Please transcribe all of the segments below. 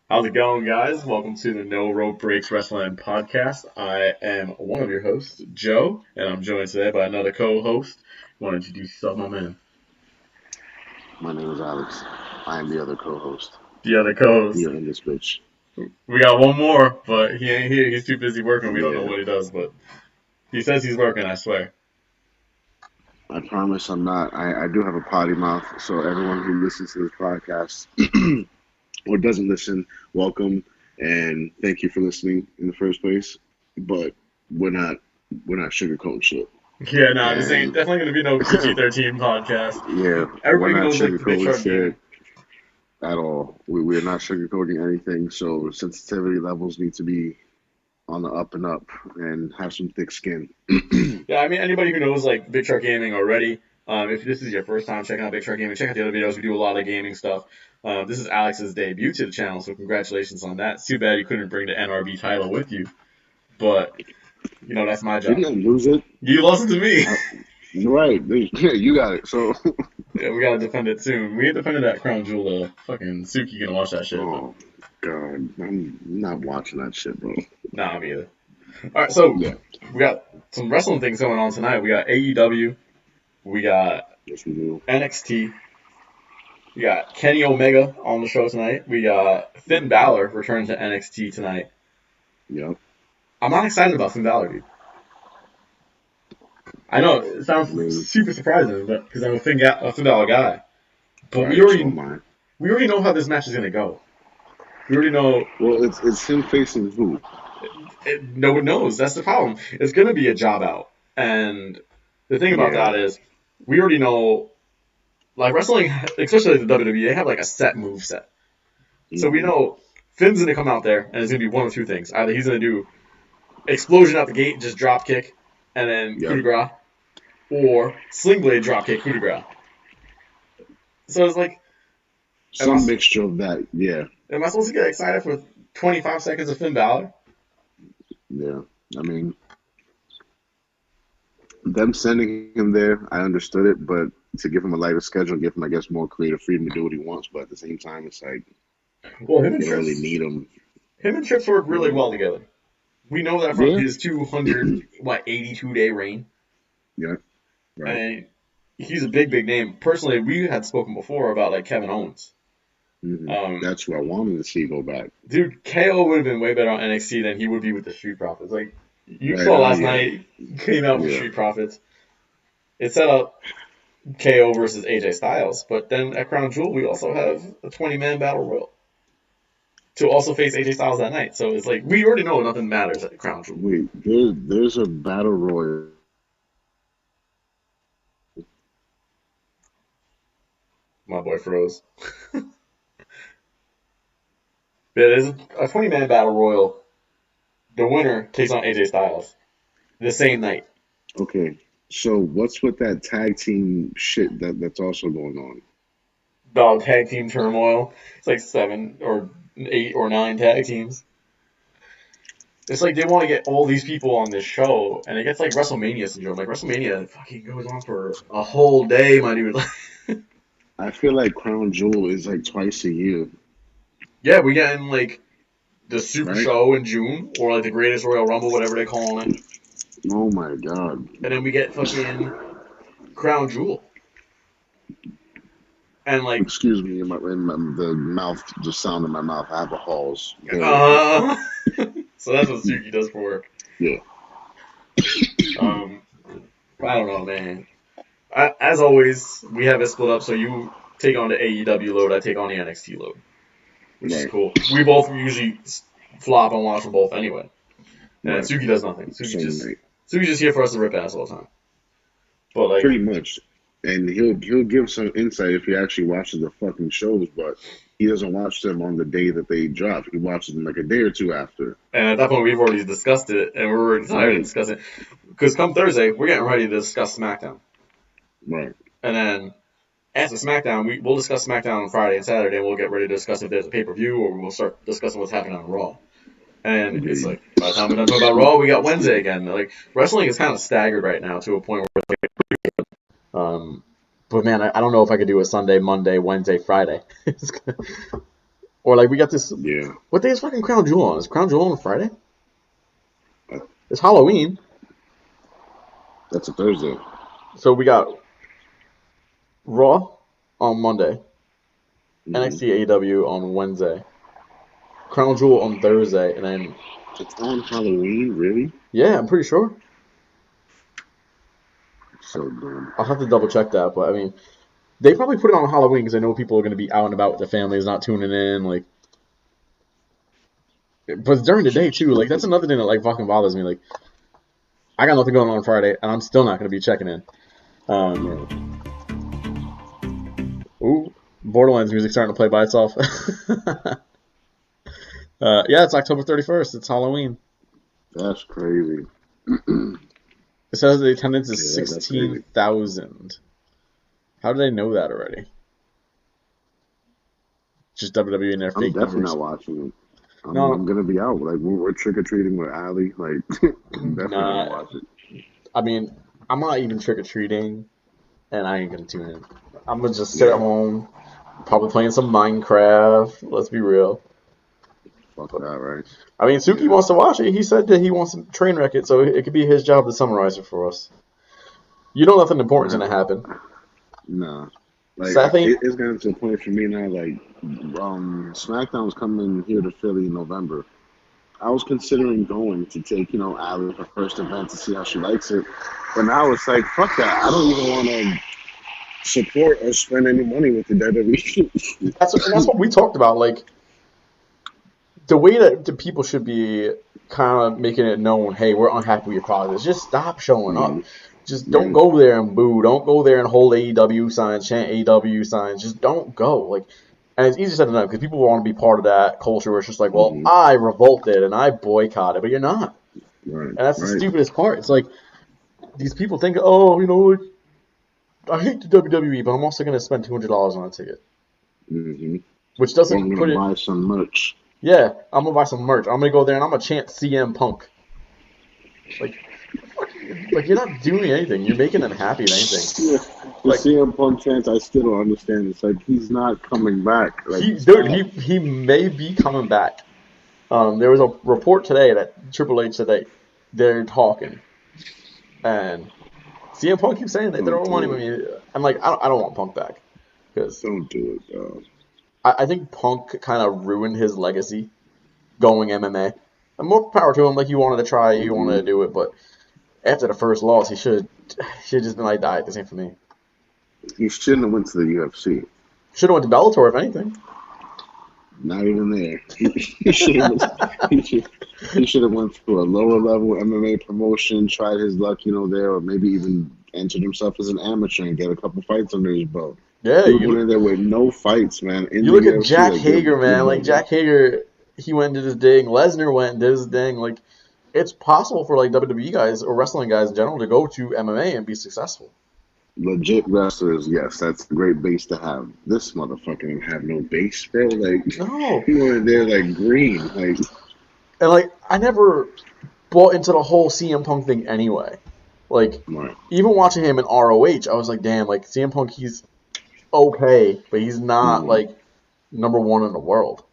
How's it going, guys? Welcome to the No Rope Breaks Wrestling Podcast. I am one of your hosts, Joe, and I'm joined today by another co-host. Want to introduce yourself, my man? My name is Alex. I am the other co-host. The other co-host. You're in this bitch. We got one more, but he ain't here. He's too busy working. We don't know Yeah, what he does, but he says he's working, I swear. I promise I'm not. I do have a potty mouth, so everyone who listens to this podcast or doesn't listen, welcome and thank you for listening in the first place. But we're not we're not sugarcoating shit. Yeah, nah, this ain't And definitely going to be no PG-13 podcast. yeah, we're Everybody who not knows like the Big sugarcoating Shark shit Gaming. at all. We're not sugarcoating anything, so sensitivity levels need to be on the up and up and have some thick skin. Yeah, I mean, anybody who knows like Big Shark Gaming already, if this is your first time checking out Big Shark Gaming, check out the other videos. We do a lot of gaming stuff. This is Alex's debut to the channel, so congratulations on that. It's too bad you couldn't bring the NRB title with you, but that's my Didn't job. I lose it? You lost to me. You're right. Yeah, you got it. So, Yeah, we gotta defend it soon. We ain't defended that crown jewel though. Fucking Suki gonna watch that shit, but oh God, I'm not watching that shit, bro. nah, me either. All right, so Yeah, we got some wrestling things going on tonight. We got AEW, we got yes we do. NXT. We got Kenny Omega on the show tonight. We got Finn Balor returning to NXT tonight. Yep. I'm not excited about Finn Balor, dude. I know it I sounds mean, super surprising, but because I'm a Finn Balor guy. But we right. So already am I. we already know how this match is gonna go. We already know. Well, it's him facing who? No one knows. That's the problem. It's gonna be a job out, and the thing about Yeah. that is we already know. Like wrestling, especially the WWE, they have like a set move set. So we Hmm. know Finn's gonna come out there, and it's gonna be one of two things. Either he's gonna do explosion out the gate, just drop kick, and then coup de Yep. grace, or sling blade drop kick, coup de grace. So it's like, am I Some mixture of that. Yeah. am I supposed to get excited for 25 seconds of Finn Balor? Yeah. I mean, them sending him there, I understood it, but to give him a lighter schedule, give him, I guess, more creative freedom to do what he wants. But at the same time, it's like Well, you don't really need him. Him and Trips work really Yeah. well together. We know that from Yeah. his 282-day reign, Yeah. Right. and he's a big name. Personally, we had spoken before about like Kevin Owens. Um, That's what I wanted to see go back. Dude, KO would have been way better on NXT than he would be with the Street Profits. Like you Right. saw Oh last yeah. night, he came out with Yeah. Street Profits. It set up KO versus AJ Styles, but then at Crown Jewel we also have a 20-man battle royal to also face AJ Styles that night. So it's like we already know nothing matters at Crown Jewel. Wait, there's a battle royal. My boy froze. Yeah, there's a 20-man battle royal. The winner takes on AJ Styles the same night. Okay, so what's with that tag team shit that's also going on? Dog tag team turmoil. It's like 7 or 8 or 9 tag teams. It's like they want to get all these people on this show, and it gets like WrestleMania syndrome. Like WrestleMania fucking goes on for a whole day, my dude. I feel like Crown Jewel is like twice a year, Yeah, we get in like the Super right? Show in June, or like the Greatest Royal Rumble, whatever they call it, Oh my God. and then we get fucking Crown Jewel, and like, Excuse me, the mouth just sound in my mouth. I have a halls. Bear with me. uh, so that's what Suki does for work. Yeah. Um, I don't know, man. As always, we have it split up, so you take on the AEW load, I take on the NXT load, which is Right. cool. We both usually flop and watch them both anyway. And Right. Suki does nothing. Same night. Suki's just here for us to rip ass all the time. But like, Pretty much. And he'll give some insight if he actually watches the fucking shows, but he doesn't watch them on the day that they drop. He watches them like a day or two after. and at that point we've already discussed it, and we're already tired of Right. discussing it. Because come Thursday, we're getting ready to discuss SmackDown, Right. and then after SmackDown, we'll discuss SmackDown on Friday and Saturday, and we'll get ready to discuss if there's a pay per view, or we'll start discussing what's happening on Raw. And it's Agreed. like by the time we're done talking about Raw, we got Wednesday again. Like wrestling is kind of staggered right now to a point where Um, but man, I don't know if I could do a Sunday, Monday, Wednesday, Friday. Or like we got this. Yeah. What day is fucking Crown Jewel on? Is Crown Jewel on Friday? Uh, It's Halloween. That's a Thursday. So we got Raw on Monday, Mm-hmm. NXT AEW on Wednesday, Crown Jewel on Thursday, and then It's on Halloween, really? yeah, I'm pretty sure. So dumb. I'll have to double check that, but I mean, they probably put it on Halloween because I know people are going to be out and about with their families, not tuning in. Like, but it's during the day too. Like that's another thing that like fucking bothers me. Like, I got nothing going on Friday, and I'm still not going to be checking in. Ooh, Borderlands music starting to play by itself. Yeah, it's October 31st. It's Halloween. That's crazy. It says the attendance is Yeah, that's crazy. 16,000. How do they know that already? Just WWE and their I'm fake definitely numbers. not watching it. No, I'm gonna be out. Like we're trick or treating with Allie. Like I'm definitely gonna nah. watch it. I mean, I'm not even trick or treating, and I ain't gonna tune in. I'm gonna just sit at Yeah, home, probably playing some Minecraft. Let's be real. fuck that, right? I mean, Suki Yeah. wants to watch it. He said that he wants to train wreck it, so it could be his job to summarize it for us. You know nothing important's Man, gonna happen. nah. Like Seth ain't. it's gotten to a point for me now. Like SmackDown's coming here to Philly in November. I was considering going to take, Allie her first event to see how she likes it. But now it's like, fuck that. I don't even want to support or spend any money with the WWE. That's what we talked about. Like the way that the people should be kind of making it known. Hey, we're unhappy with your product. Just stop showing up. Mhm. Just don't Right. go there and boo. Don't go there and hold AEW signs, chant AEW signs. Just don't go. Like, and it's easy said than done because people want to be part of that culture where it's just like, well, Hmm. I revolted and I boycotted, but you're not. Right. And that's the Right. stupidest part. It's like these people think, oh, like, I hate the WWE, but I'm also going to spend $200 on a ticket, Hmm. which Or I'm doesn't put gonna it. buy some merch. Yeah, I'm gonna buy some merch. I'm gonna go there and I'm gonna chant CM Punk. Like, like you're not doing anything. You're making them happy at anything. Yeah. The Like CM Punk chance, I still don't understand. It's like he's not coming back. Like dude, stop. he may be coming back. There was a report today that Triple H said that they're talking, and CM Punk keeps saying that they Don't don't want him. do I it. mean, I'm like, I don't want Punk back because Don't do it, dog. I think Punk kind of ruined his legacy going MMA. And more power to him. Like he wanted to try, he wanted Hmm. to do it, but after the first loss, he should just been like, "Die, this ain't for me." He shouldn't have went to the UFC. Should have went to Bellator if anything. Not even there. He should have went, he should have went to a lower level MMA promotion, tried his luck, there, or maybe even entered himself as an amateur and get a couple fights under his belt. Yeah, Dude went in there with no fights, man, in you the look at UFC. Jack Like Hager, you're man. Like bugging. Jack Hager, he went and did his thing. Lesnar went and did his thing. Like it's possible for like WWE guys or wrestling guys in general to go to MMA and be successful. Legit wrestlers, yes, that's a great base to have. This motherfucker didn't have no base, bro. Like No, he went in there like green, like and like I never bought into the whole CM Punk thing anyway. Like right. even watching him in ROH, I was like, damn, like CM Punk, he's okay, but he's not Mm-hmm. like number one in the world.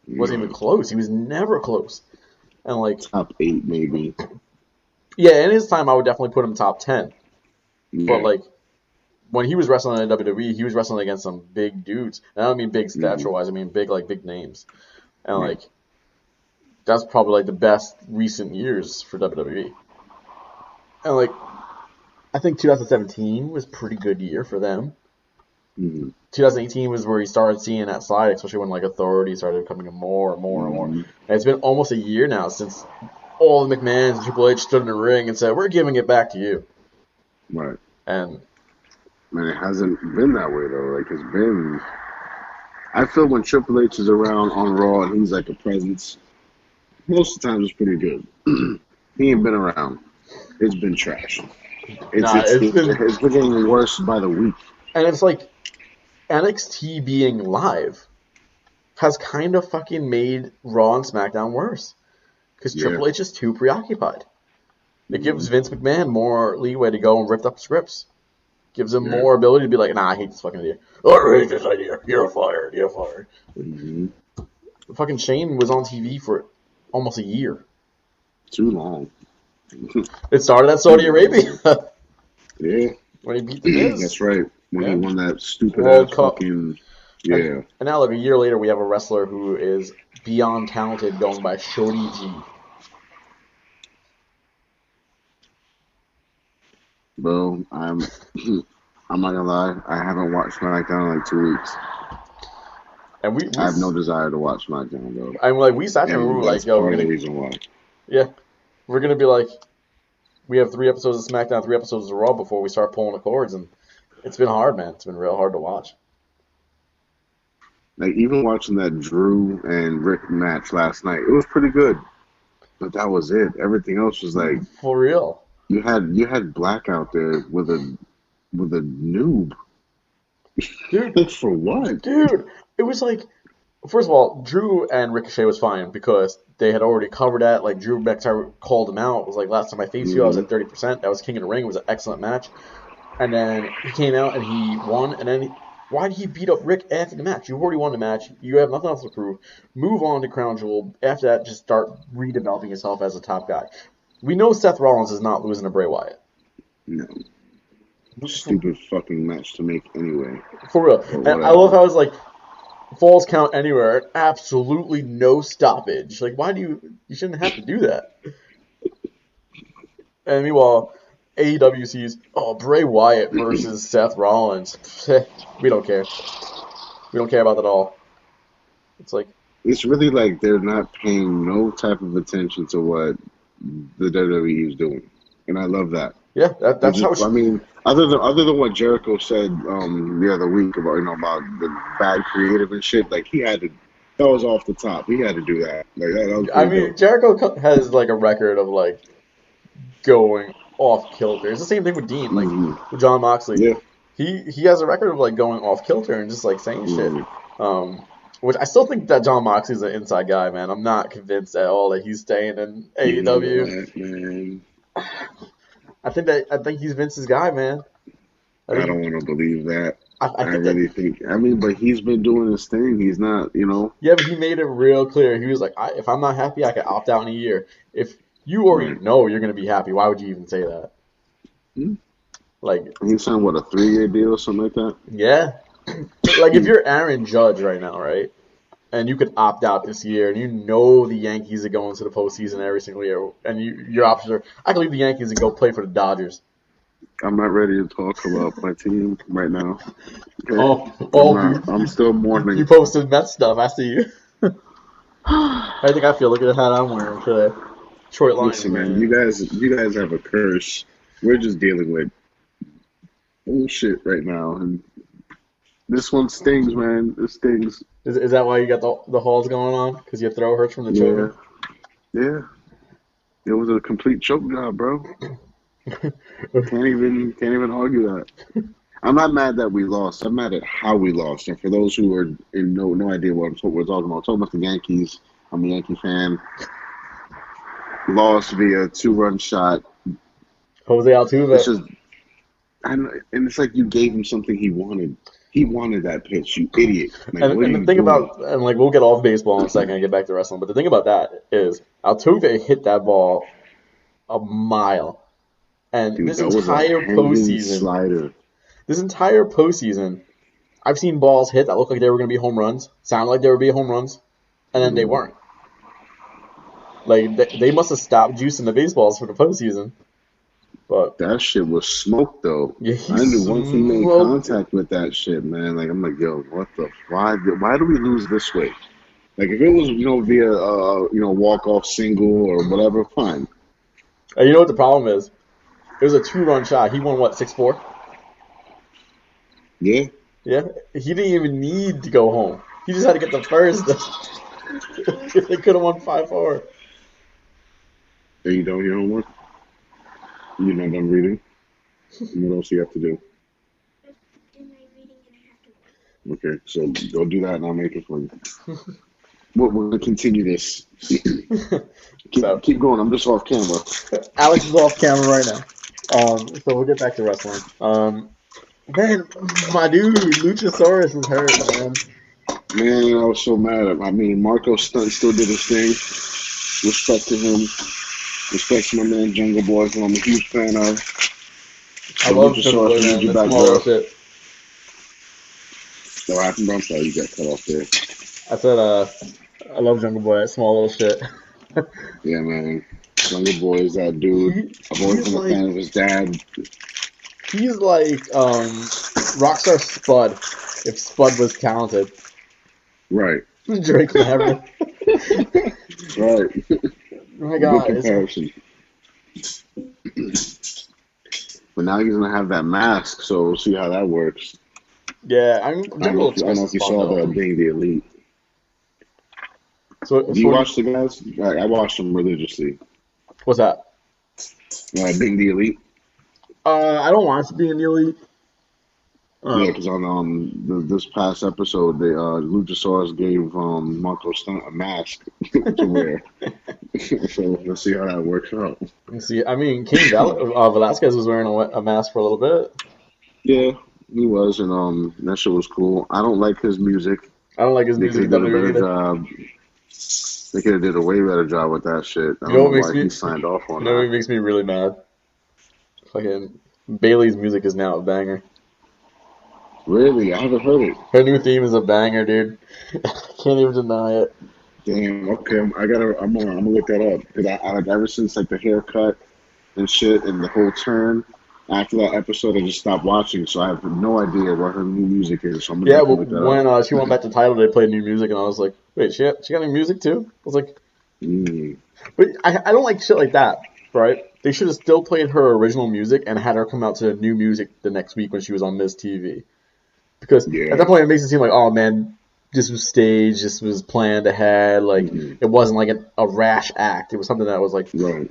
He wasn't even No, close. He was never close. And like, top 8 maybe. yeah, in his time, I would definitely put him top 10. But Yeah. like, when he was wrestling in WWE, he was wrestling against some big dudes. And I don't mean big Mm-hmm. stature wise. I mean big names. And Right. like, that's probably like the best recent years for WWE. And like, I think 2017 was a pretty good year for them. Mm-hmm. 2018 was where he started seeing that slide, especially when like authority started coming in more and more and more. Mm-hmm. And it's been almost a year now since all the McMahons and Triple H stood in the ring and said, "We're giving it back to you." Right. And Man, it hasn't been that way though. Like it's been. I feel when Triple H is around on Raw and he's like a presence, most of the time it's pretty good. He ain't been around. It's been trash. It's nah, it's it's it's been it's been getting worse by the week. and it's like NXT being live has kind of fucking made Raw and SmackDown worse because Yeah. Triple H is too preoccupied. It gives Mm-hmm. Vince McMahon more leeway to go and rip up scripts. Gives him Yeah. more ability to be like, "Nah, I hate this fucking idea. Oh, I hate this idea. You're fired. You're fired." Mm-hmm. Fucking Shane was on TV for almost a year. Too long. It started at Saudi Arabia Yeah, when he beat the Miz. that's right. When he Yeah, won that stupid ass World Cup. fucking And yeah. and now, like a year later, we have a wrestler who is beyond talented, going by Shorty G. Bro, I'm not gonna lie. I haven't watched SmackDown in like 2 weeks. And I have no desire to watch SmackDown, bro, and like we sat there and we and were like, that's yo, part of the reason why. yeah, we're gonna be like, we have 3 episodes of SmackDown, 3 episodes of Raw before we start pulling the cords, and it's been hard, man. It's been real hard to watch. Like even watching that Drew and Rick match last night, it was pretty good, but that was it. Everything else was like For real. you had Black out there with a noob. Dude, For what? dude, it was like, first of all, Drew and Ricochet was fine because they had already covered that. Like, Drew McIntyre called him out. It was like, last time I faced you, I was Hmm. at 30%. That was King of the Ring. It was an excellent match. And then he came out and he won. And then why did he beat up Rick after the match? You already won the match. You have nothing else to prove. Move on to Crown Jewel. After that, just start redeveloping yourself as a top guy. We know Seth Rollins is not losing to Bray Wyatt. No, stupid fucking match to make anyway. For real. But And I love whatever. how it's like, falls count anywhere, and absolutely no stoppage. Like, why do you shouldn't have to do that? And meanwhile, AEW sees, oh, Bray Wyatt versus Seth Rollins. We don't care. We don't care about that at all. It's like, It's really like they're not paying no type of attention to what the WWE is doing, and I love that. yeah, They're that's just, how it I should. mean, other than what Jericho said the other week about about the bad creative and shit, like he had to, that was off the top. He had to do that. Like that was I pretty mean, dope. Jericho has like a record of like going off kilter. It's the same thing with Dean, like Hmm. with John Moxley. Yeah. He has a record of like going off kilter and just like saying shit. Hmm. Which I still think that John Moxley's an inside guy, man. I'm not convinced at all that he's staying in You know AEW. what, man? I think he's Vince's guy, man. I I think don't want to believe that. I I think that really think. I mean, but he's been doing his thing. He's not, yeah, but he made it real clear. He was like, if I'm not happy, I can opt out in a year. If you already right. know you're gonna be happy, why would you even say that? Hmm. Like, He signed what, a 3-year deal or something like that? yeah, like if you're Aaron Judge right now, right? And you could opt out this year, and you know the Yankees are going to the postseason every single year, and your options are, I can leave the Yankees and go play for the Dodgers. I'm not ready to talk about my team right now. Okay, Oh, I'm oh, not. I'm still you mourning. posted Mets stuff. I see you. I think I feel. Look at the hat I'm wearing today. Detroit Lions, Listen, man, you man. guys, you guys have a curse. We're just dealing with bullshit right now, and this one stings, man. It stings. Is that why you got the halls going on? Because your throat hurts from the choking? Yeah, yeah. It was a complete choke job, bro. Can't even argue that. I'm not mad that we lost. I'm mad at how we lost. And for those who are in no idea what we're talking about, talking about the Yankees. I'm a Yankee fan. Lost via 2-run shot. Jose It's Altuve. just, and it's like you gave him something he wanted. He wanted that pitch. You idiot! Like, what are And the you thing doing? about, and like we'll get off baseball in a second and get back to wrestling, but the thing about that is Altuve hit that ball a mile. And Dude, that was a hanging slider. this entire postseason, I've seen balls hit that looked like they were going to be home runs, sounded like they would be home runs, and then they Mm. weren't. Like they must have stopped juicing the baseballs for the postseason. But That shit was smoke, though. yeah, he I knew once he made smoked it. contact with that shit, man. Like, I'm like, yo, what the? Why do we lose this way? Like, if it was, via, walk-off single or whatever, fine. And you know what the problem is? It was a 2-run shot. He won what, 6-4? Yeah. Yeah, he didn't even need to go home. He just had to get the first. They could have won 5-4. There you go, your homework. You're not done reading. What else you have to do? Okay, so go do that and I'll make it for you. We're gonna continue this. So Keep going. I'm just off camera. Alex is off camera right now. So we'll get back to wrestling. Man, my dude, Luchasaurus is hurt, man. Man, I was so mad. I mean, Marco Stunt still did his thing. Respect to him. Respect to my man Jungle Boy, who I'm a huge fan of. I But love Jungle Luchasaurus, Boy, we need man. you That back, small little bro. shit. No, I happened? I'm sorry, you got cut off there. I said, I love Jungle Boy. That small little shit. Yeah, man. Jungle Boy is that dude. I've always He's been a like fan of his dad. Rockstar Spud if Spud was talented. Right. Drake Maverick. Right. Oh my Good God, it's comparison. But now he's gonna have that mask, so we'll see how that works. yeah. I'm Jungle I don't know Express if is you fun saw though. the Being the Elite. So Do you what do watch the guys? I watched them religiously. what's that? Being the Elite. I don't want to be in the elite. Yeah, Um, because on this past episode, they Luchasaurus gave Marco Stunt a mask to wear. So let's see how that works out. let's see. I mean, Velasquez was wearing a mask for a little bit. Yeah, he was, and that shit was cool. I don't like his music. I don't like his They could music have in did a WWE better either. job. They could have did a way better job with that shit. I You know don't what know makes why me? he signed off on You know that. what makes me really mad? Fucking Bailey's music is now a banger. Really, I haven't heard it. Her new theme is a banger, dude. Can't even deny it. Damn. Okay, I'm gonna look that up because I like ever since like the haircut and shit and the whole turn. After that episode, I just stopped watching, so I have no idea what her new music is. So I'm gonna Yeah, but definitely look that up. when she went back to title, they played new music, and I was like, wait, she got new music too? I was like, Mm, but I don't like shit like that, right? They should have still played her original music and had her come out to new music the next week when she was on Miz TV. Because at that yeah. point, it makes it seem like, oh man, this was staged, this was planned ahead, like Hmm. it wasn't like a rash act. It was something that was like Right.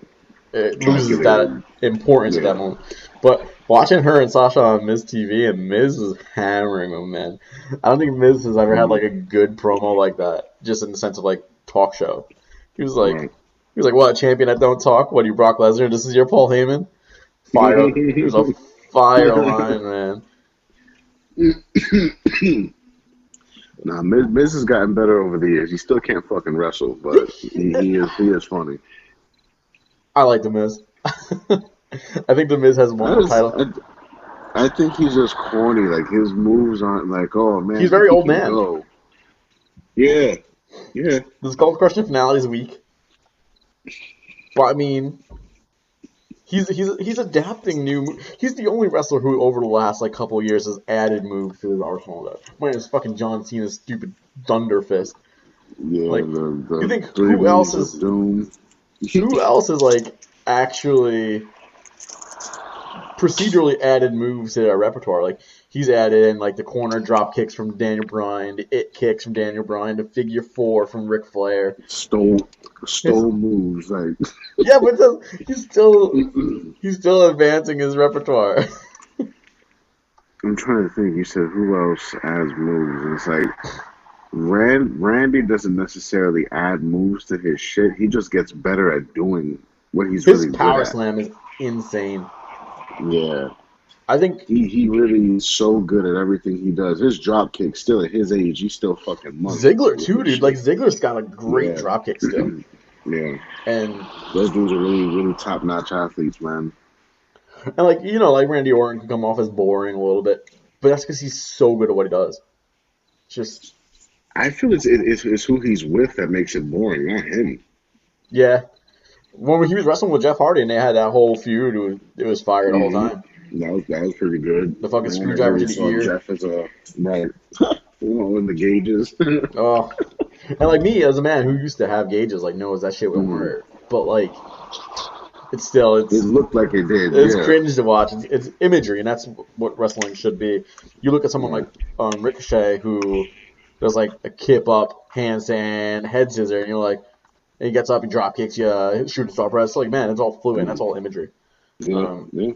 it loses that Calculated. importance at that Yeah. moment. But watching her and Sasha on Miz TV and Miz was hammering them, man. I don't think Miz has ever had Mm, like a good promo like that, just in the sense of like talk show. He was like, right. what, champion that don't talk? What are you, Brock Lesnar? This is your Paul Heyman? Fire. It was a fire line, man. Nah, Miz has gotten better over the years. He still can't fucking wrestle, but he is funny. I like the Miz. I think the Miz has one I more just title. I think he's just corny. Like his moves aren't like, oh He's man, like very he old can man. go. Yeah, yeah. The Skull Crushing finale is weak, but I mean, he's adapting new. He's the only wrestler who, over the last like couple of years, has added moves to his arsenal. Though, minus fucking John Cena's stupid Thunder Fist. Yeah, Like, you the think three moves of doom. who else is like actually procedurally added moves to their repertoire? Like, he's added in like the corner drop kicks from Daniel Bryan, the it kicks from Daniel Bryan, the figure four from Ric Flair. stole His, stole moves. Like yeah, but he's still advancing his repertoire. I'm trying to think. You said who else adds moves? And it's like Randy doesn't necessarily add moves to his shit. He just gets better at doing what he's His really good power at. slam is insane. Yeah. I think He really is so good at everything he does. His drop kick, still at his age, he's still fucking money Ziggler with too, his dude. Like shit. Ziggler's got a great Yeah. drop kick still, Yeah. and Those dudes are really, really top notch athletes, man. like like Randy Orton can come off as boring a little bit, but that's because he's so good at what he does. Just I feel it's who he's with that makes it boring, not him. yeah. When he was wrestling with Jeff Hardy and they had that whole feud, it was fire the whole Hmm. time. That was pretty good. The fucking No one screwdriver to really the saw ear. Jeff as a right. In the gauges. Oh, and like me as a man who used to have gauges, like knows that shit wouldn't Hmm. work. But like, it's still It looked like it did, it's yeah. cringe to watch. It's imagery, and that's what wrestling should be. You look at someone Right. like Ricochet, who does like a kip up, handstand, head scissor, and you're like, and he gets up, he drop kicks you, shooting star press. Like, man, it's all fluid. That's Hmm. all imagery. Yeah, Um, yeah,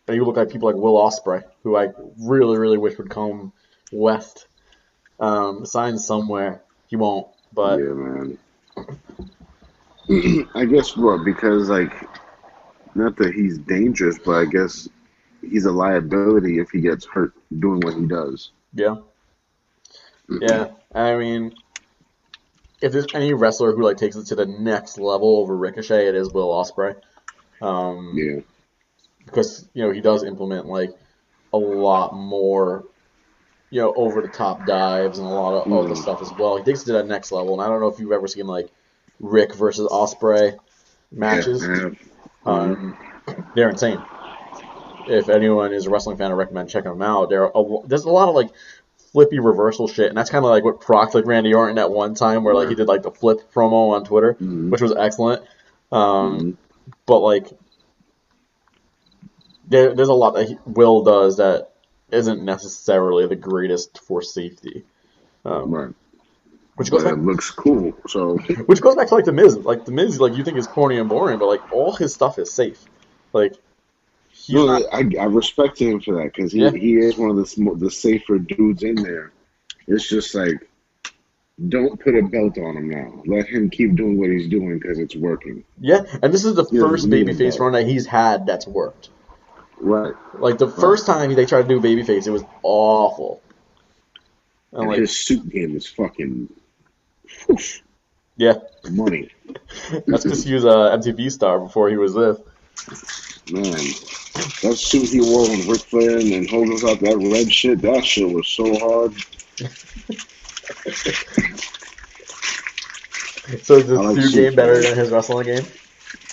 and you look at people like Will Ospreay, who I really, really wish would come west, sign somewhere. He won't, but yeah, man. I guess what because like not that he's dangerous, but I guess he's a liability if he gets hurt doing what he does. yeah, yeah. I mean, if there's any wrestler who like takes it to the next level over Ricochet, it is Will Ospreay. Yeah. Because he does implement like a lot more over the top dives and a lot of other Mm. stuff as well. He takes it to that next level, and I don't know if you've ever seen like Rick versus Ospreay Yeah, matches. I have. Mm-hmm. They're insane. If anyone is a wrestling fan, I recommend checking them out. There's a lot of like flippy reversal shit, and that's kind of like what procked like Randy Orton at one time, where like he Right. did like the flip promo on Twitter, Mm-hmm. which was excellent. Um, Mm-hmm. but like there's a lot that Will does that isn't necessarily the greatest for safety. Um, Right. which goes But back, it looks cool. So, which goes back to like the Miz. Like the Miz, like you think is corny and boring, but like all his stuff is safe. Like he's no, not. I respect him for that because Yeah, he is one of the safer dudes in there. It's just like, don't put a belt on him now. Let him keep doing what he's doing because it's working. yeah, and this is the He doesn't first need a babyface belt. run that he's had that's worked. Right. Like the Right. first time they tried to do babyface, it was awful. And And like, his suit game is fucking whoosh, yeah, money. that's because he was a MTV star before he was this. Man, that suit he wore when Ric Flair and Hogan was out, that red shit, that shit was so hard. So is the I like Sue game suits, better man. than his wrestling game?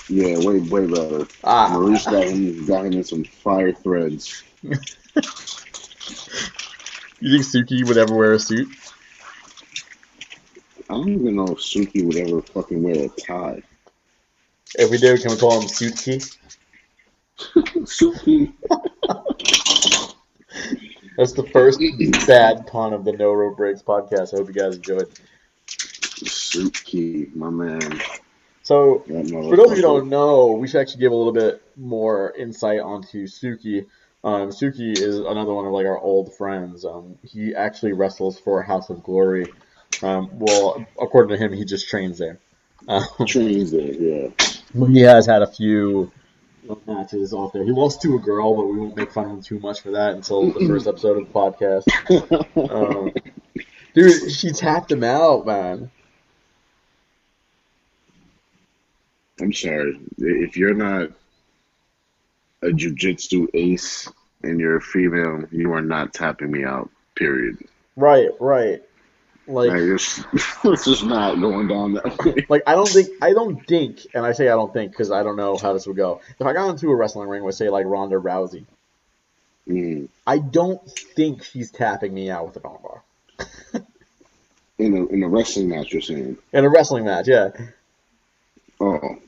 Yeah, way better. Maurice Ah, got him in some fire threads. you think Suki would ever wear a suit? I don't even know if Suki would ever fucking wear a tie. If we do, can we call him Suki? Suki. That's the first bad pun of the No Road Breaks podcast. I hope you guys enjoyed. Suki, my man. So, That for those of you who motherfucker. don't know, we should actually give a little bit more insight onto Suki. Suki is another one of like our old friends. He actually wrestles for House of Glory. Well, according to him, he just trains there. Um, Trains there, yeah. he has had a few matches off there. He lost to a girl, but we won't make fun of him too much for that until the first episode of the podcast. Um, dude, she tapped him out, man. I'm sorry. If you're not a jujitsu ace and you're a female, you are not tapping me out, period. Right, right. Like, Like, it's just not going down that way. like I don't think, and I say I don't think because I don't know how this would go. If I got into a wrestling ring with say like Ronda Rousey, Mm. I don't think she's tapping me out with an armbar In a wrestling match, you're saying? in a wrestling match. Yeah, Oh, I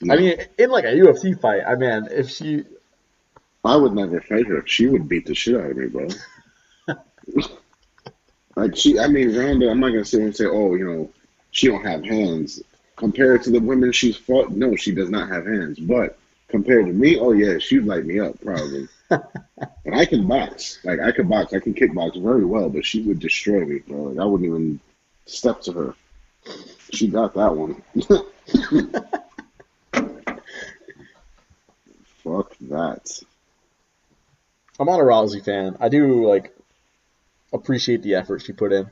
no. mean in like a UFC fight. I mean, if she, I would never fight her. She would beat the shit out of me, bro. Like, I mean, Ronda, I'm not going to sit here and say, oh, she don't have hands. Compared to the women she's fought, no, she does not have hands. But compared to me, oh, yeah, she'd light me up, probably. And I can box. Like, I can box. I can kickbox very well, but she would destroy me, bro. Like, I wouldn't even step to her. She got that one. Fuck that. I'm not a Rousey fan. I do like appreciate the effort she put in.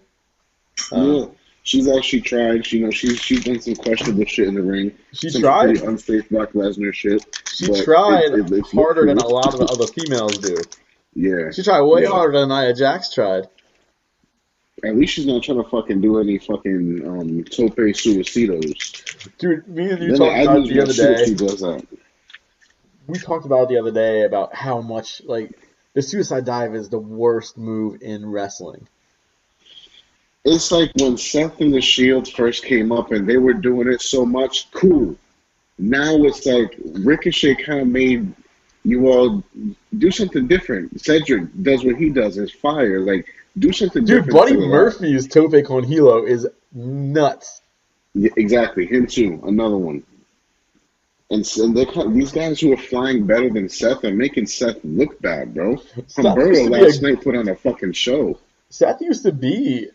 Yeah, Um, she's actually tried. She's done some questionable shit in the ring, she some pretty tried. unsafe Brock Lesnar shit, She but tried it's looked harder than cool. a lot of the other females do. Yeah, She tried way yeah. harder than Nia Jax tried. At least she's not trying to fucking do any fucking tope suicidos. Dude, me and you Then talked I'd about it lose the my other shit if day. she does that. We talked about it the other day about how much like the suicide dive is the worst move in wrestling. It's like when Seth and the Shield first came up and they were doing it so much. Cool. Now it's like Ricochet kind of made you all do something different. Cedric does what he does, is fire. Like, do something Dude, different Buddy instead of that. Murphy's Tope con Hilo is nuts. Yeah, exactly. Him too. Another one. And these guys who are flying better than Seth are making Seth look bad, bro. Seth used Humberto to be last night put on a fucking show. Seth used to be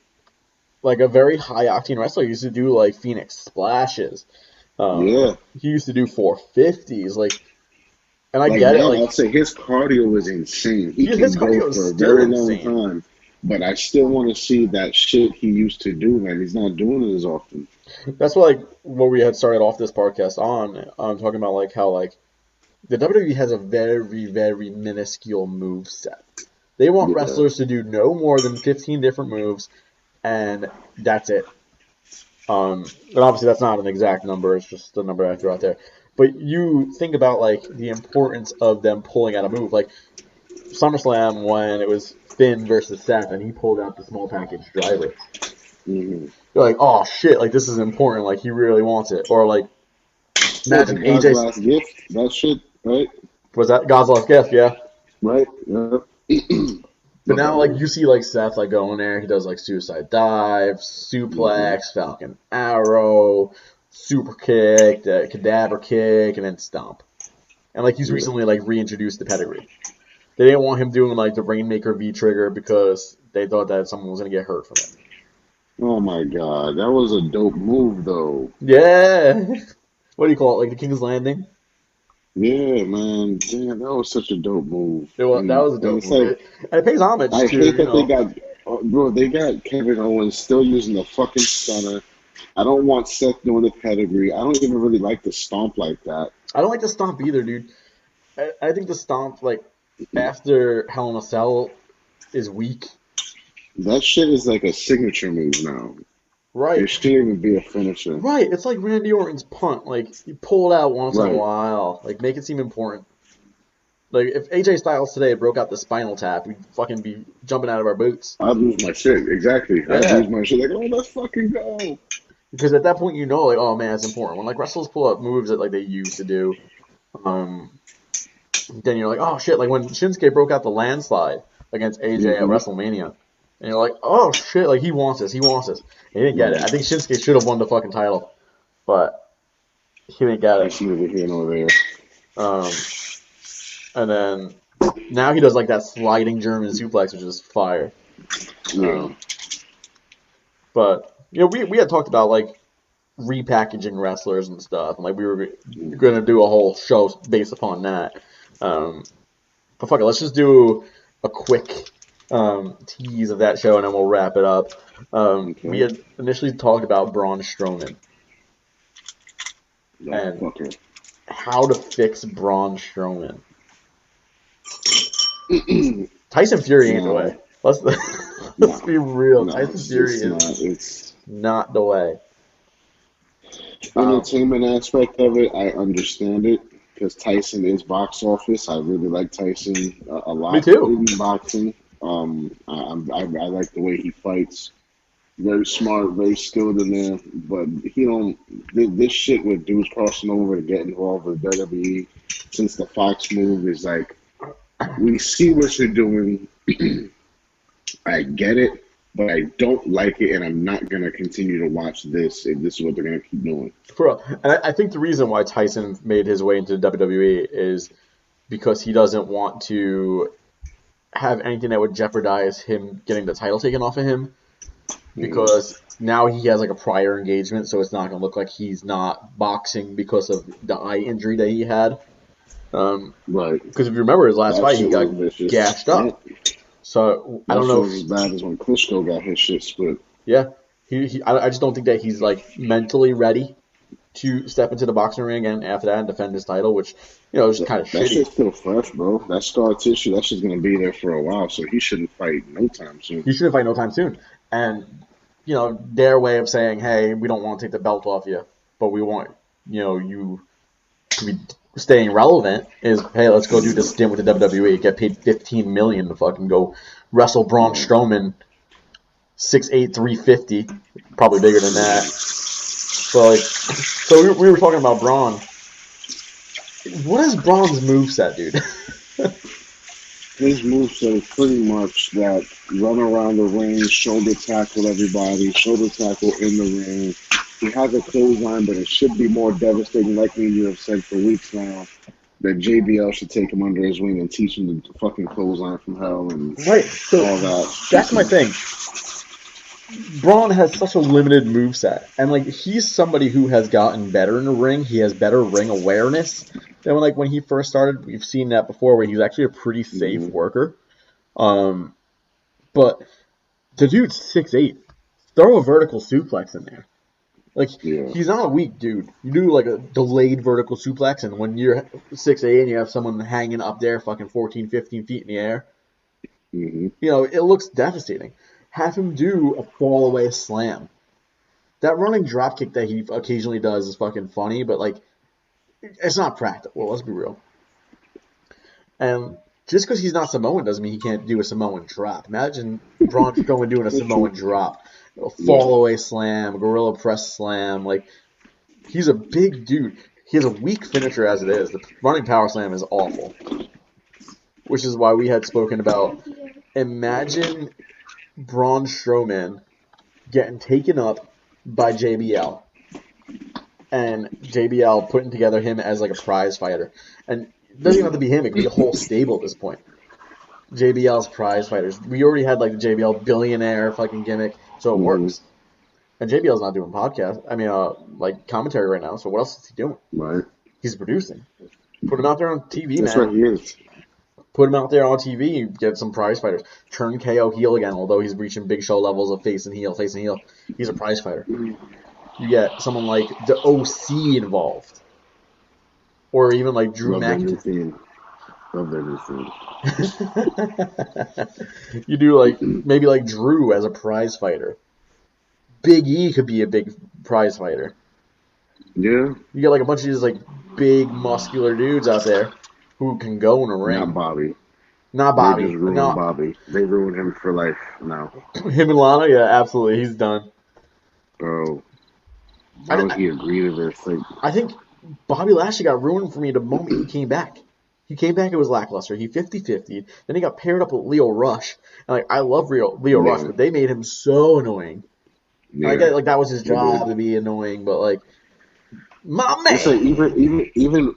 like a very high octane wrestler. He used to do like Phoenix splashes. Yeah. He used to do 450s. Like, and I Like get it. now, Like, I'll say his cardio is insane. He his can go cardio is for a still very long insane. time. but I still want to see that shit he used to do, man. He's not doing it as often. That's what we had started off this podcast on. Talking about how the WWE has a very very minuscule move set. They want Yeah. wrestlers to do no more than 15 different moves, and that's it. And obviously that's not an exact number; it's just the number I threw out there. But you think about the importance of them pulling out a move, like SummerSlam when it was Finn versus Seth, and he pulled out the small package driver. Mm-hmm. You're like, oh shit, this is important, he really wants it. Or Yeah, the imagine God's AJ. last gift. That shit, right? Was that God's last gift? Yeah. Right. Yeah. But My now, bad. you see, Seth, going there. He does, suicide dive, Mm-hmm. suplex, Falcon Arrow, super kick, the cadaver kick, and then stomp. And, he's Yeah. recently, reintroduced the pedigree. They didn't want him doing, the Rainmaker V-trigger because they thought that someone was going to get hurt from it. Oh my God, that was a dope move, though. Yeah! What do you call it? The King's Landing? Yeah, man. Damn, that was such a dope move. That was a And dope it's move. like And it pays homage I to, hate that they got, bro. They got Kevin Owens still using the fucking stunner. I don't want Seth doing the pedigree. I don't even really like the stomp like that. I don't like the stomp either, dude. I think the stomp, after Hell in a Cell is weak. That shit is like a signature move now. Right. It shouldn't even be a finisher. Right. It's like Randy Orton's punt. You pull it out once in a Right. while. Make it seem important. If AJ Styles today broke out the spinal tap, we'd fucking be jumping out of our boots. I'd lose my shit. Exactly. I'd Yeah. lose my shit. Like, oh, let's fucking go. Because at that point, oh man, it's important. When wrestlers pull up moves that they used to do, then you're like, oh shit. When Shinsuke broke out the landslide against AJ at Mm-hmm. WrestleMania, and you're like, oh shit, he wants this. He wants this. He didn't get it. I Right. think Shinsuke should have won the fucking title, but he didn't get That's it. neither here nor there. Um, and then now he does that sliding German suplex, which is fire. Yeah. But we had talked about repackaging wrestlers and stuff, and we were gonna do a whole show based upon that. But fuck it, let's just do a quick tease of that show, and then we'll wrap it up. We Okay. had initially talked about Braun Strowman That and fucker. how to fix Braun Strowman. Tyson Fury ain't the way. No. Let's let's No. be real. No. Tyson Fury It's is not. It's not the way. entertainment aspect of it. I understand it because Tyson is box office. I really like Tyson a Me lot too. in boxing. I like the way he fights. Very smart, very skilled in there, but he don't. This shit with dudes crossing over to get involved with WWE since the Fox move is we see what you're doing. I get it, but I don't like it, and I'm not gonna continue to watch this if this is what they're gonna keep doing. For real. And I think the reason why Tyson made his way into WWE is because he doesn't want to have anything that would jeopardize him getting the title taken off of him. Mm, Because now he has a prior engagement, so it's not going to look like he's not boxing because of the eye injury that he had. right. Because if you remember his last That fight, he shit got was vicious. gashed up. So I That don't shit know was if as bad as when Klitschko got his shit split. yeah, I just don't think that he's mentally ready to step into the boxing ring and after that and defend his title, which is kind of That shitty. shit's still fresh, bro. That scar tissue, that shit's gonna be there for a while, so he shouldn't fight no time soon. He shouldn't fight no time soon. And their way of saying, hey, we don't want to take the belt off you, but we want you to be staying relevant is, hey, let's go do this stint with the WWE, get paid $15 million to fucking go wrestle Braun Right. Strowman, 6'8", 350, probably bigger than that. So we were talking about Braun. What is Braun's moveset, dude? His moveset is pretty much that run around the ring, shoulder tackle everybody, shoulder tackle in the ring. He has a clothesline, but it should be more devastating, like me and you have said for weeks now, that JBL should take him under his wing and teach him the fucking clothesline from hell and Right. So all that. that's my thing. Braun has such a limited moveset, and he's somebody who has gotten better in the ring. He has better ring awareness than when he first started. We've seen that before, where he's actually a pretty safe Mhm. worker. But The dude's 6'8". Throw a vertical suplex in there. Like, Yeah. he's not a weak dude. You do, like, a delayed vertical suplex, and when you're 6'8" and you have someone hanging up there fucking 14, 15 feet in the air, Mm-hmm. you know, it looks devastating. Have him do a fall-away slam. That running dropkick that he occasionally does is fucking funny, but, like, it's not practical. Let's be real. And just because he's not Samoan doesn't mean he can't do a Samoan drop. Imagine Braun Strowman doing a Samoan drop. A fall-away slam, a gorilla press slam. Like, he's a big dude. He has a weak finisher as it is. The running power slam is awful. Which is why we had spoken about, imagine Braun Strowman getting taken up by JBL. And JBL putting together him as like a prize fighter. And it doesn't even have to be him. It could be a whole stable at this point. JBL's prize fighters. We already had like the JBL billionaire fucking gimmick, so it works. And JBL's not doing podcast. I mean, like commentary right now. So what else is he doing? Right. He's producing. Put him out there on TV, That's man. what he is. Put him out there on TV. Get some prize fighters. Turn KO heel again. Although he's reaching Big Show levels of face and heel. He's a prize fighter. You get someone like the OC involved, or even like Drew McIntyre. Love their new theme. You do like maybe like Drew as a prize fighter. Big E could be a big prize fighter. Yeah. You get like a bunch of these like big muscular dudes out there who can go in a ring. Not Bobby. They just ruined Bobby. They ruined him for life now. Him and Lana, yeah, absolutely, he's done. Bro, how would he agree to this? Like, I think Bobby Lashley got ruined for me the moment he came back. He came back, it was lackluster. He 50-50'd. Then he got paired up with Leo Rush. And like, I love Leo Rush, but they made him so annoying. Yeah. I get like that was his job to be annoying, but like, my man. It's like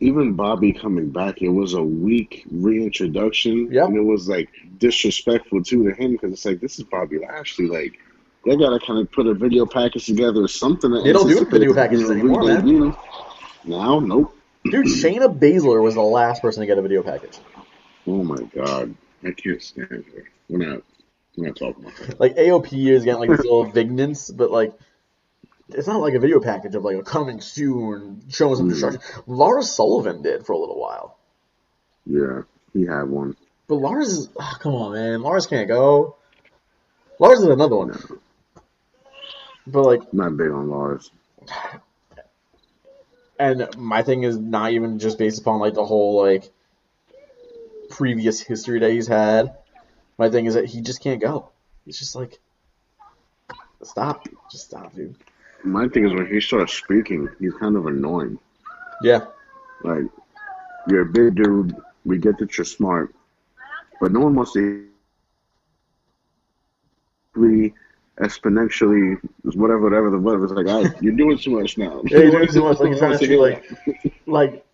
even Bobby coming back, it was a weak reintroduction, and it was like disrespectful too to him because it's like this is Bobby Lashley, like. They gotta kind of put a video package together or something. They don't do video packages anymore, man. Now, nope. Dude, Shayna Baszler was the last person to get a video package. Oh my god, I can't stand her. We're not talking about that. Like AOP is getting like this little Vignance, but like it's not like a video package of like a coming soon, showing some destruction. Lars Sullivan did for a little while. Yeah, he had one. But Lars is come on, man. Lars can't go. Lars is another one. No. But like, not big on Lars. And my thing is not even just based upon like the whole like previous history that he's had. My thing is that he just can't go. He's just like, stop, just stop, dude. My thing is when he starts speaking, he's kind of annoying. Yeah. Like, you're a big dude. We get that you're smart, but no one wants to. Exponentially, whatever. It's like, you're doing too much now. Yeah, you're doing too much. Like you're trying to treat like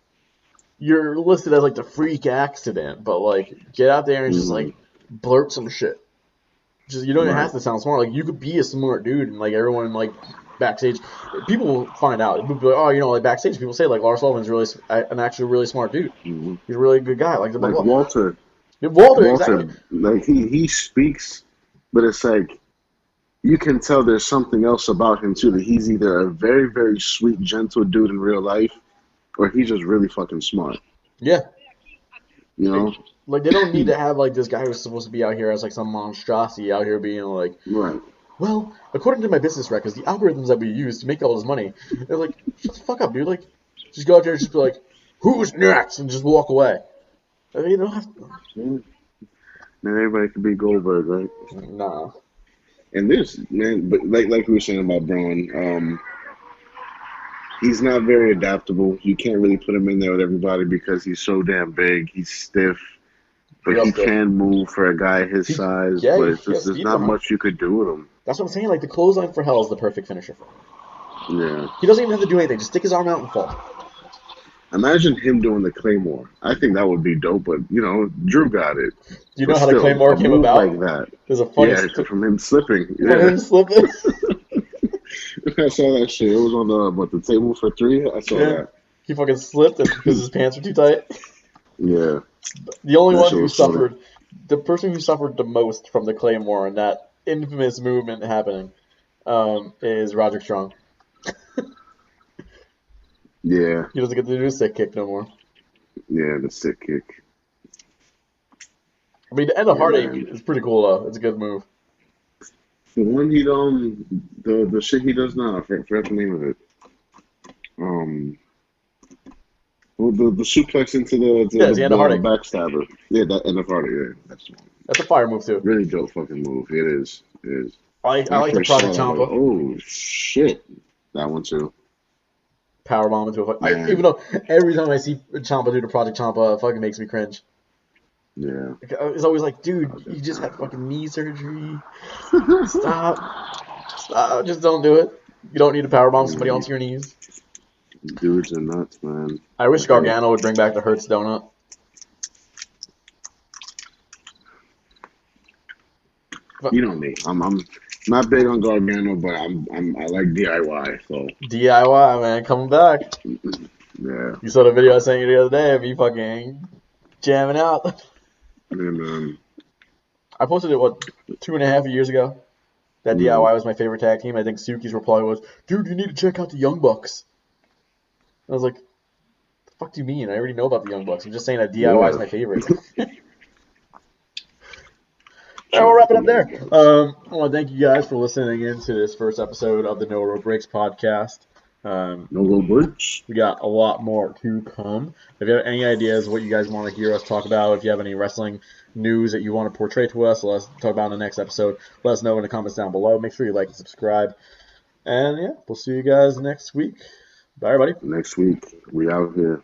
you're listed as like the freak accident, but like get out there and just like blurt some shit. Just you don't even have to sound smart. Like you could be a smart dude, and like everyone like backstage, people will find out. People be like, oh, you know, like backstage, people say like Lars Sullivan's really an actually really smart dude. Mm-hmm. He's a really good guy. Like Walter, exactly. Like he speaks. But it's like, you can tell there's something else about him, too, that he's either a very, very sweet, gentle dude in real life, or he's just really fucking smart. Yeah. You know? Like, they don't need to have, like, this guy who's supposed to be out here as, like, some monstrosity out here being, like, right. Well, according to my business records, the algorithms that we use to make all this money, they're like, shut the fuck up, dude. Like, just go out there and just be like, who's next? And just walk away. I mean, you don't have to... Yeah. Man, everybody can be Goldberg, right? Nah. And this, man, but like we were saying about Braun, he's not very adaptable. You can't really put him in there with everybody because he's so damn big. He's stiff, but he can move for a guy his size. Yeah, but it's just, there's not much you could do with him. That's what I'm saying. Like, the clothesline for Hell is the perfect finisher for him. Yeah. He doesn't even have to do anything. Just stick his arm out and fall. Imagine him doing the Claymore. I think that would be dope, but, you know, Drew got it. Do you know how the Claymore came about? Like that. There's a funny from him slipping. Yeah. From him slipping? I saw that shit. It was on the table for three. I saw that. He fucking slipped because his pants were too tight. Yeah. The only one who suffered, the person who suffered the most from the Claymore in that infamous movement happening is Roderick Strong. Yeah, He doesn't get to do a sick kick no more. yeah, the sick kick. I mean, the end of Yeah, Heartache man. is pretty cool though. It's a good move. The one the shit he does now. I forgot the name of it. Um, well, the suplex into Yeah, it's the end of the Heartache. backstabber. Yeah, that end of Hardy. Yeah, that's the one. That's a fire move too. Really dope fucking move. It is. It is. I When I like the first saw Project it, I was like, Champa oh shit, that one too. power bomb into a fuck. Even Man, though every time I see Champa do the Project Champa, it fucking makes me cringe. yeah. It's always like, dude, you just had fucking knee surgery. Stop. Just don't do it. You don't need to power bomb somebody onto your knees. Dudes are nuts, man. I wish But hey, Gargano would bring back the Hertz donut. But you know me. I'm not big on Gargano, but I like DIY. So DIY, man, coming back. yeah, You saw the video I sent you the other day of me fucking jamming out. and I posted it, what, 2.5 years ago? That mhm. DIY was my favorite tag team. I think Suki's reply was, dude, you need to check out the Young Bucks. I was like, the fuck do you mean? I already know about the Young Bucks. I'm just saying that DIY is Yeah, my favorite. All right, shout we'll out wrap it to up Young there. Bucks. I want to thank you guys for listening in to this first episode of the No Road Breaks podcast. Um, No go birds. we got a lot more to come. If you have any ideas of what you guys want to hear us talk about, if you have any wrestling news that you want to portray to us, let us talk about in the next episode. Let us know in the comments down below. Make sure you like and subscribe. And yeah, we'll see you guys next week. Bye, everybody. Next week we out here.